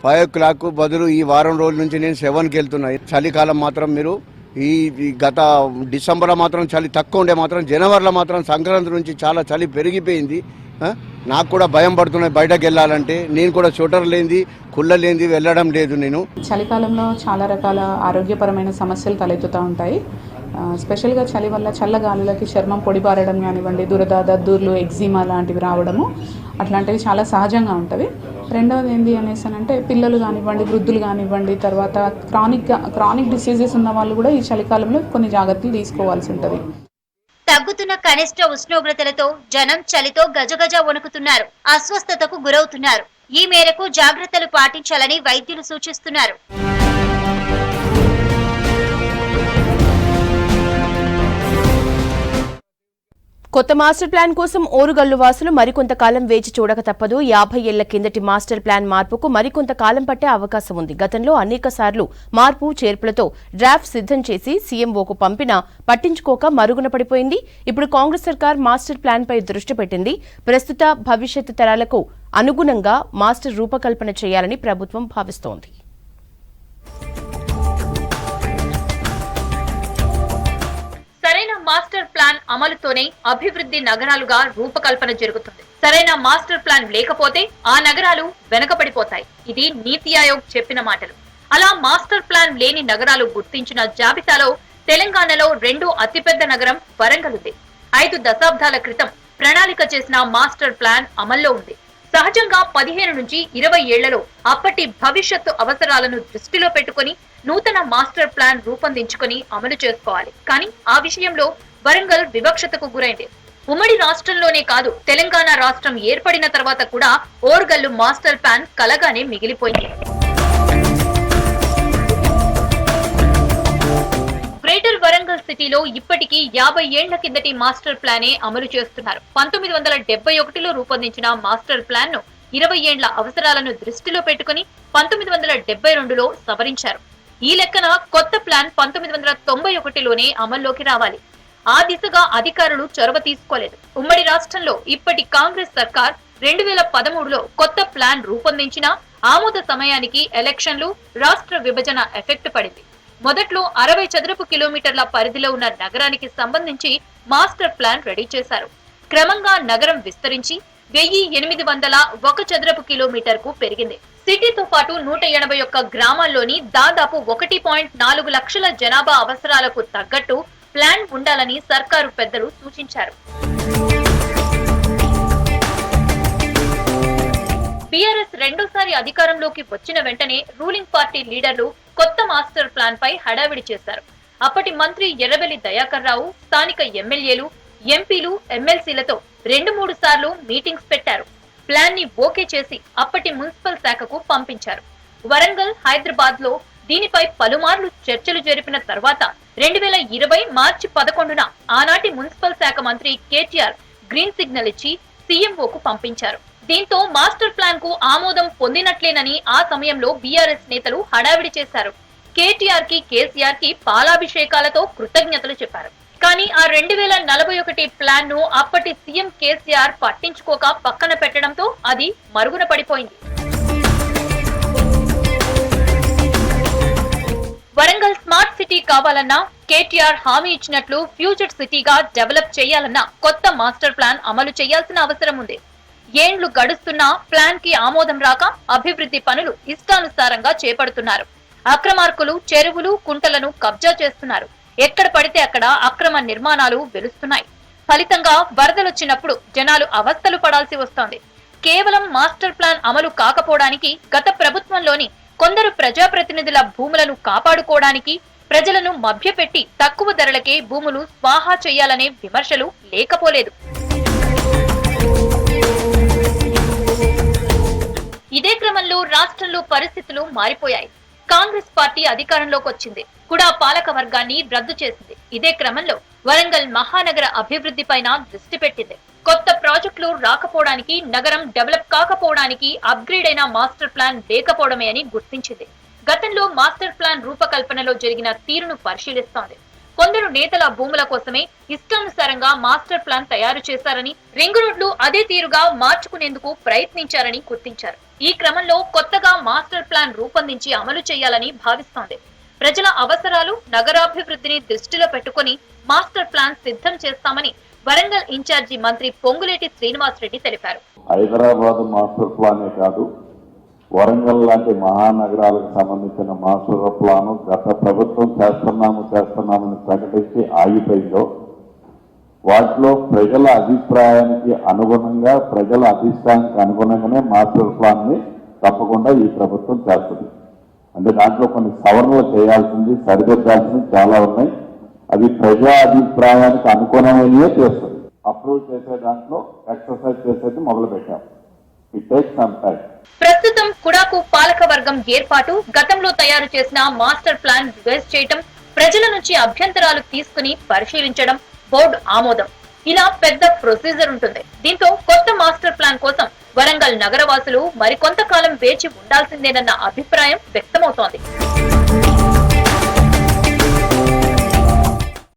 5 o'clock బదులు ఈ వారం రోజుల నుంచి నేను 7కి వెళ్తున్నా. చలికాలం మాత్రం మీరు ఈ గత డిసెంబర్లో మాత్రం చలి తక్కువ ఉండే, మాత్రం జనవరిలో మాత్రం సంక్రాంతి నుంచి చాలా చలి పెరిగిపోయింది. నాకు కూడా భయం పడుతున్నాయి బయటకు వెళ్ళాలంటే. నేను కూడా స్వెటర్ లేనిది, కుళ్ళ లేనిది వెళ్ళడం లేదు. నేను చలికాలంలో చాలా రకాల ఆరోగ్యపరమైన సమస్యలు తలెత్తుతూ ఉంటాయి. స్పెషల్గా చలి వల్ల చల్లగాలులకి చర్మం పొడిబారడం కానివ్వండి, దురద, దద్దుర్లు, ఎగ్జిమా లాంటివి రావడము అట్లాంటివి చాలా సహజంగా ఉంటవి. రెండవది ఏంటి అనేసి అంటే పిల్లలు కానివ్వండి, వృద్ధులు కానివ్వండి, తర్వాత క్రానిక్ డిసీజెస్ ఉన్న వాళ్ళు కూడా ఈ చలికాలంలో కొన్ని జాగ్రత్తలు తీసుకోవాల్సి ఉంటుంది. తగ్గుతున్న కనిష్ట ఉష్ణోగ్రతలతో జనం చలితో గజగజ వణుకుతున్నారు, అస్వస్థతకు గురవుతున్నారు. ఈ మేరకు జాగ్రత్తలు పాటించాలని వైద్యులు సూచిస్తున్నారు. కొత్త మాస్టర్ ప్లాన్ కోసం ఓరుగల్లు వాసులు మరికొంతకాలం వేచి చూడక తప్పదు. 50 ఏళ్ల కిందటి మాస్టర్ ప్లాన్ మార్పుకు మరికొంతకాలం పట్టే అవకాశం ఉంది. గతంలో అనేకసార్లు మార్పు చేర్పులతో డ్రాఫ్ట్ సిద్ధం చేసి సీఎంఓకు పంపినా పట్టించుకోక మరుగున పడిపోయింది. ఇప్పుడు కాంగ్రెస్ సర్కార్ మాస్టర్ ప్లాన్పై దృష్టి పెట్టింది. ప్రస్తుత భవిష్యత్తు తరాలకు అనుగుణంగా మాస్టర్ రూపకల్పన చేయాలని ప్రభుత్వం భావిస్తోంది. సరైన మాస్టర్ ప్లాన్ అమలుతోనే అభివృద్ధి నగరాలుగా రూపకల్పన జరుగుతుంది. సరైన మాస్టర్ ప్లాన్ లేకపోతే ఆ నగరాలు వెనకబడిపోతాయి. ఇది నీతి ఆయోగ్ చెప్పిన మాటలు. అలా మాస్టర్ ప్లాన్ లేని నగరాలు గుర్తించిన జాబితాలో తెలంగాణలో 2వ అతిపెద్ద నగరం వరంగల్ ఉంది. 5 దశాబ్దాల క్రితం ప్రణాళిక చేసిన మాస్టర్ ప్లాన్ అమల్లో ఉంది. సహజంగా 15 నుంచి 20 ఏళ్లలో అప్పటి భవిష్యత్తు అవసరాలను దృష్టిలో పెట్టుకుని నూతన మాస్టర్ ప్లాన్ రూపొందించుకుని అమలు చేసుకోవాలి. కానీ ఆ విషయంలో వరంగల్ వివక్షతకు గురైంది. ఉమ్మడి రాష్ట్రంలోనే కాదు, తెలంగాణ రాష్ట్రం ఏర్పడిన తర్వాత కూడా ఓరుగల్లు మాస్టర్ ప్లాన్ కలగానే మిగిలిపోయింది. గ్రేటర్ వరంగల్ సిటీలో ఇప్పటికీ 50 ఏళ్ల కిందటి మాస్టర్ ప్లానే అమలు చేస్తున్నారు. 1971లో రూపొందించిన మాస్టర్ ప్లాన్ ను 20 ఏళ్ల అవసరాలను దృష్టిలో పెట్టుకుని 1972లో సవరించారు. ఈ లెక్కన కొత్త ప్లాన్ 1991లోనే అమల్లోకి రావాలి. ఆ దిశగా అధికారులు చొరవ తీసుకోలేదు. ఉమ్మడి రాష్ట్రంలో ఇప్పటి కాంగ్రెస్ సర్కార్ 2013లో కొత్త ప్లాన్ రూపొందించినా ఆమోద సమయానికి ఎలక్షన్లు, రాష్ట్ర విభజన ఎఫెక్ట్ పడింది. మొదట్లో 60 చదరపు కిలోమీటర్ల పరిధిలో ఉన్న నగరానికి సంబంధించి మాస్టర్ ప్లాన్ రెడీ చేశారు. క్రమంగా నగరం విస్తరించి 1801 చదరపు కిలోమీటర్ కు పెరిగింది. సిటీతో పాటు 181 గ్రామాల్లోని దాదాపు 1.4 లక్షల జనాభా అవసరాలకు తగ్గట్టు ప్లాన్ ఉండాలని సర్కారు పెద్దలు సూచించారు. బీఆర్ఎస్ రెండోసారి అధికారంలోకి వచ్చిన వెంటనే రూలింగ్ పార్టీ లీడర్లు కొత్త మాస్టర్ ప్లాన్ పై హడావిడి చేశారు. అప్పటి మంత్రి ఎర్రబెల్లి దయాకర్ రావు స్థానిక ఎమ్మెల్యేలు, ఎంపీలు, ఎమ్మెల్సీలతో 2-3 సార్లు మీటింగ్స్ పెట్టారు. ప్లాన్ ని ఓకే చేసి అప్పటి మున్సిపల్ శాఖకు పంపించారు. వరంగల్, హైదరాబాద్ లో దీనిపై పలుమార్లు చర్చలు జరిపిన తర్వాత 2020 మార్చి 11న ఆనాటి మున్సిపల్ శాఖ మంత్రి కేటీఆర్ గ్రీన్ సిగ్నల్ ఇచ్చి సీఎంఓకు పంపించారు. దీంతో మాస్టర్ ప్లాన్ కు ఆమోదం పొందినట్లేనని ఆ సమయంలో బీఆర్ఎస్ నేతలు హడావిడి చేశారు. కేటీఆర్ కి, కేసీఆర్ కి పాలాభిషేకాలతో కృతజ్ఞతలు చెప్పారు. కానీ ఆ 2041 ప్లాన్ ను అప్పటి సీఎం కేసీఆర్ పట్టించుకోక పక్కన పెట్టడంతో అది మరుగున పడిపోయింది. వరంగల్ స్మార్ట్ సిటీ కావాలన్నా, కేటీఆర్ హామీ ఇచ్చినట్లు ఫ్యూచర్ సిటీగా డెవలప్ చేయాలన్నా కొత్త మాస్టర్ ప్లాన్ అమలు చేయాల్సిన అవసరం ఉంది. ఏండ్లు గడుస్తున్నా ప్లాన్ కి ఆమోదం రాక అభివృద్ధి పనులు ఇష్టానుసారంగా చేపడుతున్నారు. అక్రమార్కులు చెరువులు, కుంటలను కబ్జా చేస్తున్నారు. ఎక్కడ పడితే అక్కడ అక్రమ నిర్మాణాలు వెలుస్తున్నాయి. ఫలితంగా వరదలొచ్చినప్పుడు జనాలు అవస్థలు పడాల్సి వస్తోంది. కేవలం మాస్టర్ ప్లాన్ అమలు కాకపోవడానికి, గత ప్రభుత్వంలోని కొందరు ప్రజాప్రతినిధుల భూములను కాపాడుకోవడానికి ప్రజలను మభ్యపెట్టి తక్కువ ధరలకే భూములు స్వాహా చేయాలనే విమర్శలు లేకపోలేదు. ఇదే క్రమంలో రాష్ట్రంలో పరిస్థితులు మారిపోయాయి. కాంగ్రెస్ పార్టీ అధికారంలోకి వచ్చింది. కూడా పాలక వర్గాన్ని రద్దు చేసింది. ఇదే క్రమంలో వరంగల్ మహానగర అభివృద్ధి పైన దృష్టి పెట్టింది. కొత్త ప్రాజెక్టులు రాకపోవడానికి, నగరం డెవలప్ కాకపోవడానికి అప్గ్రేడ్ అయిన మాస్టర్ ప్లాన్ లేకపోవడమే అని గుర్తించింది. గతంలో మాస్టర్ ప్లాన్ రూపకల్పనలో జరిగిన తీరును పరిశీలిస్తోంది. కొందరు నేతల భూముల కోసమే ఇష్టానుసారంగా మాస్టర్ ప్లాన్ తయారు చేశారని, రింగ్ రోడ్లు అదే తీరుగా మార్చుకునేందుకు ప్రయత్నించారని గుర్తించారు. ఈ క్రమంలో కొత్తగా మాస్టర్ ప్లాన్ రూపొందించి అమలు చేయాలని భావిస్తోంది. ప్రజల అవసరాలు, నగరాభివృద్ధిని దృష్టిలో పెట్టుకుని మాస్టర్ ప్లాన్ సిద్ధం చేస్తామని వరంగల్ ఇన్ఛార్జి మంత్రి పొంగులేటి శ్రీనివాస్ రెడ్డి తెలిపారు. హైదరాబాద్ మాస్టర్ ప్లానే కాదు, వరంగల్ లాంటి మహానగరాలకు సంబంధించిన మాస్టర్ ప్లాను గత ప్రభుత్వం చేస్తున్నామని ప్రకటించి ఆగిపోయిందో వాటిలో ప్రజల అభిప్రాయానికి అనుగుణంగా, ప్రజల అభిష్టానికి అనుగుణంగానే మాస్టర్ ప్లాన్ ని తప్పకుండా ఈ ప్రభుత్వం చేస్తుంది. అంటే దాంట్లో కొన్ని సవరణలు చేయాల్సింది, సరిదిద్దాల్సింది చాలా ఉన్నాయి. అది ప్రజా అభిప్రాయానికి అనుగుణమైనవే చేస్తుంది. అప్రూవ్ చేసే దాంట్లో ఎక్సర్సైజ్ చేసేది మొదలు పెట్టాం. It takes some time. ప్రస్తుతం కుడాకు పాలక వర్గం ఏర్పాటు, గతంలో తయారు చేసిన మాస్టర్ ప్లాన్ రివైజ్ చేయటం, ప్రజల నుంచి అభ్యంతరాలు తీసుకుని పరిశీలించడం, బోర్డు ఆమోదం, ఇలా పెద్ద ప్రొసీజర్ ఉంటుంది. దీంతో కొత్త మాస్టర్ ప్లాన్ కోసం వరంగల్ నగరవాసులు మరికొంతకాలం వేచి ఉండాల్సిందేనన్న అభిప్రాయం వ్యక్తమవుతోంది.